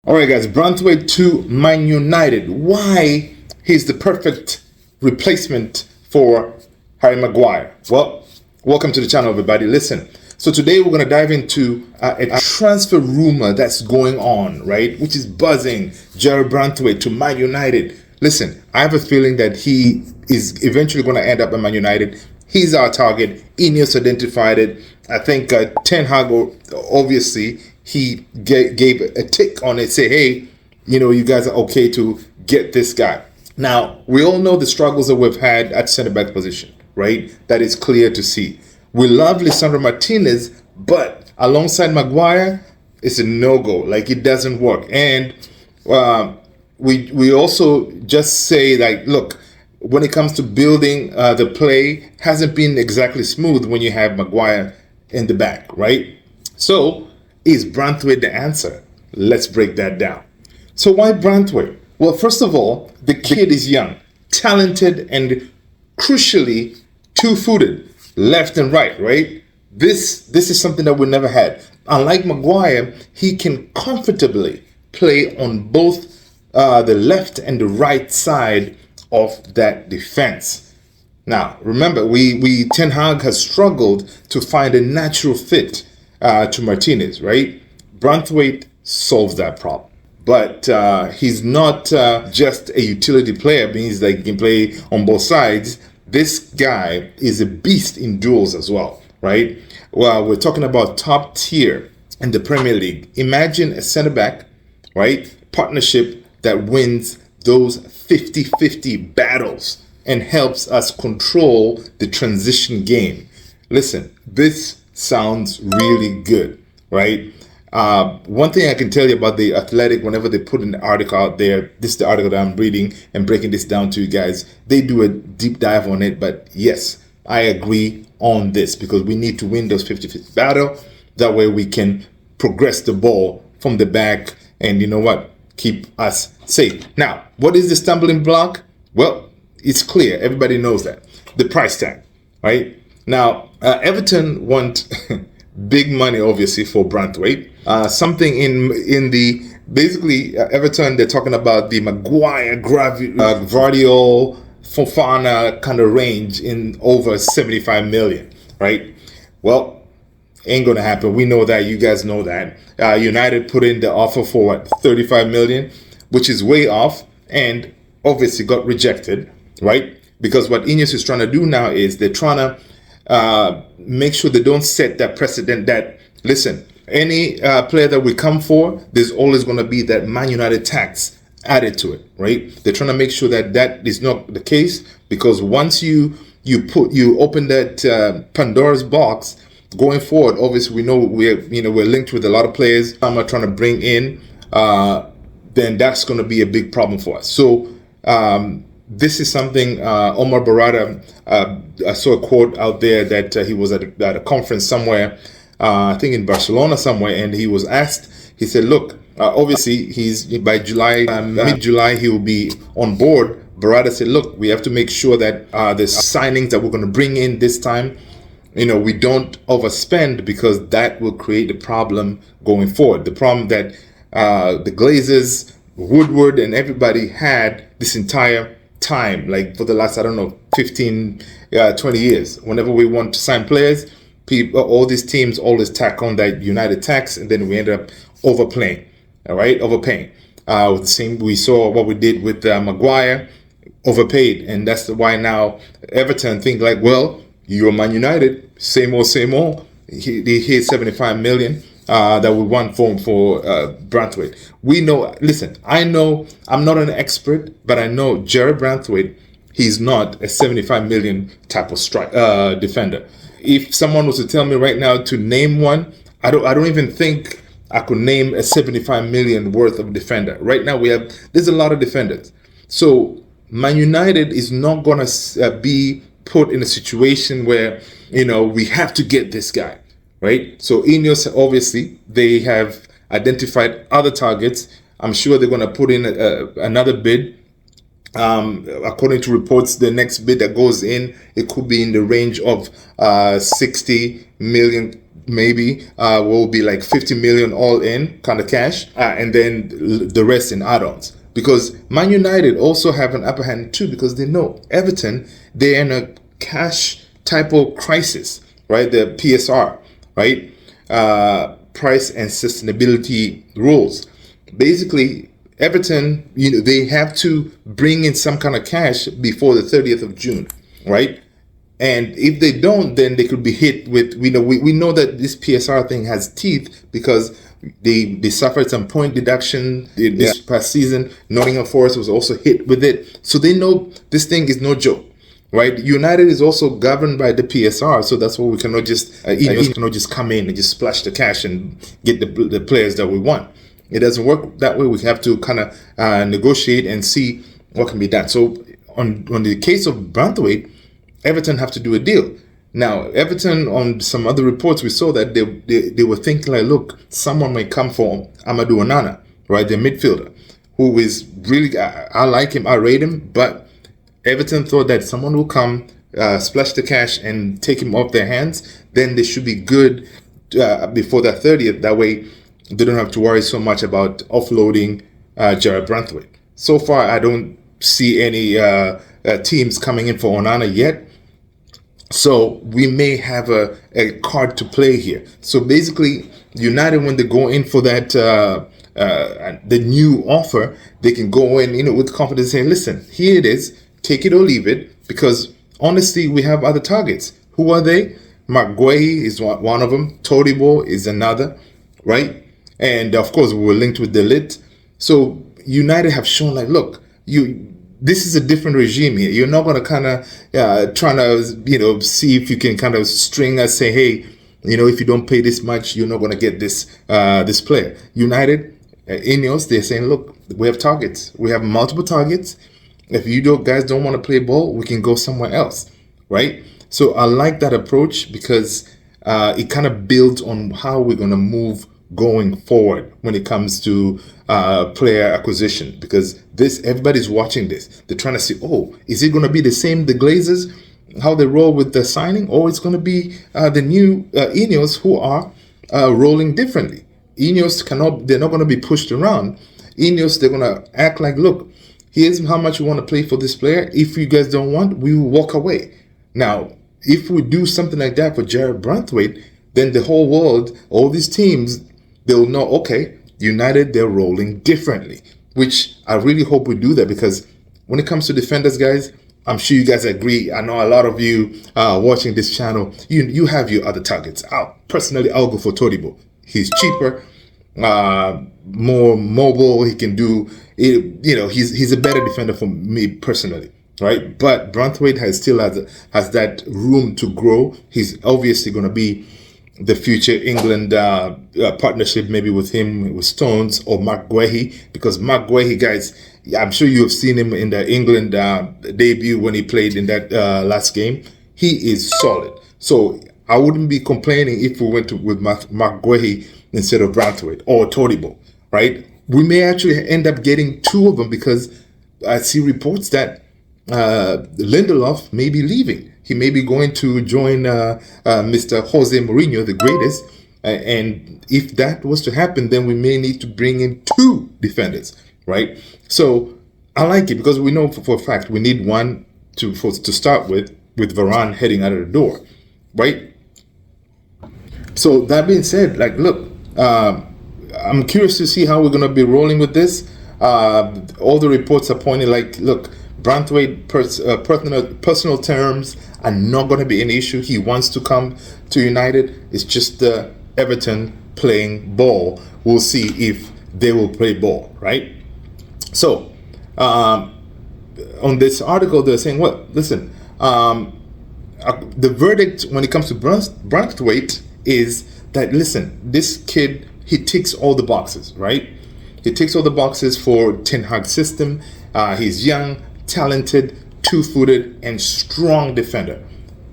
All right, guys, Branthwaite to Man United. Why he's the perfect replacement for Harry Maguire? Well, welcome to the channel, everybody. Listen, so today we're going to dive into a transfer rumor that's going on, right? Which is buzzing. Jerry Branthwaite to Man United. Listen, I have a feeling that he is eventually going to end up at Man United. He's our target. Ineos identified it. I think Ten Hag, obviously, he gave a tick on it, say, hey, you guys are okay to get this guy. Now, we all know the struggles that we've had at center back position, right? That is clear to see. We love Lisandro Martinez, but alongside Maguire, it's a no-go. Like, it doesn't work. And we also just say, like, look, when it comes to building the play, hasn't been exactly smooth when you have Maguire in the back, right? So, is Branthwaite the answer? Let's break that down. So why Branthwaite? Well, first of all, the kid is young, talented, and crucially two-footed, left and right? This is something that we never had. Unlike Maguire, he can comfortably play on both the left and the right side of that defense. Now, remember, Ten Hag has struggled to find a natural fit to Martinez, right? Branthwaite solves that problem. But he's not just a utility player, means that he can play on both sides. This guy is a beast in duels as well, right? Well, we're talking about top tier in the Premier League. Imagine a center back, right? Partnership that wins those 50-50 battles and helps us control the transition game. Listen, this sounds really good, right? One thing I can tell you about the Athletic, whenever they put an article out there, this is the article that I'm reading and breaking this down to you guys. They do a deep dive on it, but yes, I agree on this because we need to win those 50-50 battle. That way we can progress the ball from the back and keep us safe. Now, what is the stumbling block? Well, it's clear. Everybody knows that. The price tag, right? Now, Everton want big money, obviously, for Branthwaite. Something in the basically Everton, they're talking about the Maguire, Gvardiol, Fofana kind of range in over 75 million, right? Well, ain't gonna happen. We know that. You guys know that. United put in the offer for what, 35 million, which is way off, and obviously got rejected, right? Because what Ineos is trying to do now is they're trying to make sure they don't set that precedent that, listen, any player that we come for, there's always going to be that Man United tax added to it, right? They're trying to make sure that that is not the case, because once you open that Pandora's box going forward, obviously we know we're linked with a lot of players I'm trying to bring in, then that's going to be a big problem for us. So this is something Omar Barada, I saw a quote out there that he was at a conference somewhere, I think in Barcelona somewhere, and he was asked, he said, look, obviously he's by July, mid-July, he will be on board. Barada said, look, we have to make sure that the signings that we're going to bring in this time, we don't overspend, because that will create a problem going forward. The problem that the Glazers, Woodward, and everybody had this entire time, like for the last, 15, 20 years. Whenever we want to sign players, all these teams always tack on that United tax, and then we end up overpaying. With the same, we saw what we did with Maguire, overpaid, and that's why now Everton think like, well, you're Man United, same old. Here's 75 million. That we want for Branthwaite. We know, listen, I know I'm not an expert, but I know Jerry Branthwaite, he's not a 75 million type of defender. If someone was to tell me right now to name one, I don't even think I could name a 75 million worth of defender. Right now there's a lot of defenders. So Man United is not going to be put in a situation where, we have to get this guy. Right? So Ineos, obviously, they have identified other targets. I'm sure they're going to put in another bid. According to reports, the next bid that goes in, it could be in the range of 60 million maybe will be like 50 million all in kind of cash, and then the rest in add-ons. Because Man United also have an upper hand too, because they know Everton, they're in a cash type of crisis, right? The PSR, right? Price and sustainability rules. Basically, Everton, they have to bring in some kind of cash before the 30th of June, right? And if they don't, then they could be hit with, we know that this PSR thing has teeth, because they suffered some point deduction this past season. Nottingham Forest was also hit with it. So they know this thing is no joke, right? United is also governed by the PSR. So that's why we cannot just, cannot just come in and just splash the cash and get the players that we want. It doesn't work that way. We have to kind of negotiate and see what can be done. So on the case of Branthwaite, Everton have to do a deal. Now, Everton, on some other reports, we saw that they were thinking like, look, someone might come for Amadou Onana, right, the midfielder, who is really, I like him, I rate him, but Everton thought that someone will come, splash the cash and take him off their hands, then they should be good before the 30th. That way, they don't have to worry so much about offloading Jared Branthwaite. So far, I don't see any teams coming in for Onana yet. So we may have a card to play here. So basically, United, when they go in for that the new offer, they can go in, with confidence, saying, "Listen, here it is. Take it or leave it." Because honestly, we have other targets. Who are they? Maguire is one of them. Todibo is another, right? And of course, we were linked with the Lit. So United have shown like, look, this is a different regime here. You're not going to kind of trying to, see if you can kind of string us, say, hey, if you don't pay this much, you're not going to get this this player. United, Ineos, they're saying, look, we have targets. We have multiple targets. If you guys don't want to play ball, we can go somewhere else, right? So I like that approach, because it kind of builds on how we're going to move going forward when it comes to player acquisition, because everybody's watching this. They're trying to see, is it going to be the same, the Glazers, how they roll with the signing, or it's going to be the new Ineos who are rolling differently. Ineos they're not going to be pushed around. Ineos, they're going to act like, look, here's how much we want to play for this player. If you guys don't want, we will walk away. Now, if we do something like that for Jared Branthwaite, then the whole world, all these teams, they'll know, okay, United, they're rolling differently, which I really hope we do that, because when it comes to defenders, guys, I'm sure you guys agree. I know a lot of you watching this channel, you have your other targets. Personally, I'll go for Todibo. He's cheaper, more mobile. He can do it. He's a better defender for me personally, right? But Branthwaite still has that room to grow. He's obviously going to be the future England partnership, maybe with him, with Stones or Maguire, because Maguire, guys, I'm sure you have seen him in the England debut when he played in that last game. He is solid. So I wouldn't be complaining if we went with Maguire instead of Branthwaite or Todibo, right? We may actually end up getting two of them, because I see reports that Lindelof may be leaving. He may be going to join Mr. Jose Mourinho, the greatest. And if that was to happen, then we may need to bring in two defenders, right? So I like it, because we know for a fact we need one to start with Varane heading out of the door, right? So that being said, like, look, I'm curious to see how we're going to be rolling with this. All the reports are pointing like, look, Branthwaite, personal terms are not going to be an issue. He wants to come to United. It's just Everton playing ball. We'll see if they will play ball, right? So, on this article, they're saying, well, listen, the verdict when it comes to Branthwaite is that, listen, this kid, he ticks all the boxes, right? He ticks all the boxes for Ten Hag's system. He's young, talented, two-footed, and strong defender.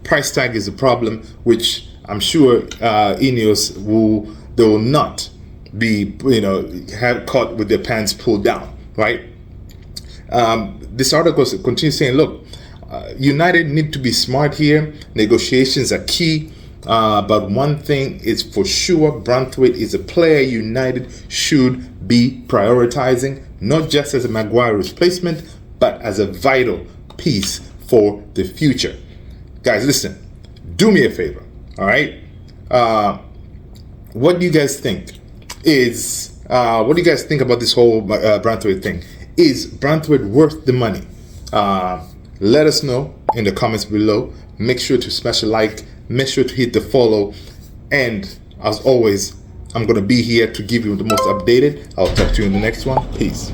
Price tag is a problem, which I'm sure Ineos will not be, have caught with their pants pulled down, right? This article continues saying, look, United need to be smart here. Negotiations are key. But one thing is for sure, Branthwaite is a player United should be prioritizing, not just as a Maguire replacement, but as a vital piece for the future. Guys, listen, do me a favor, all right? What do you guys think what do you guys think about this whole Branthwaite thing? Is Branthwaite worth the money? Let us know in the comments below. Make sure to smash a like, make sure to hit the follow, and as always, I'm going to be here to give you the most updated. I'll talk to you in the next one. Peace.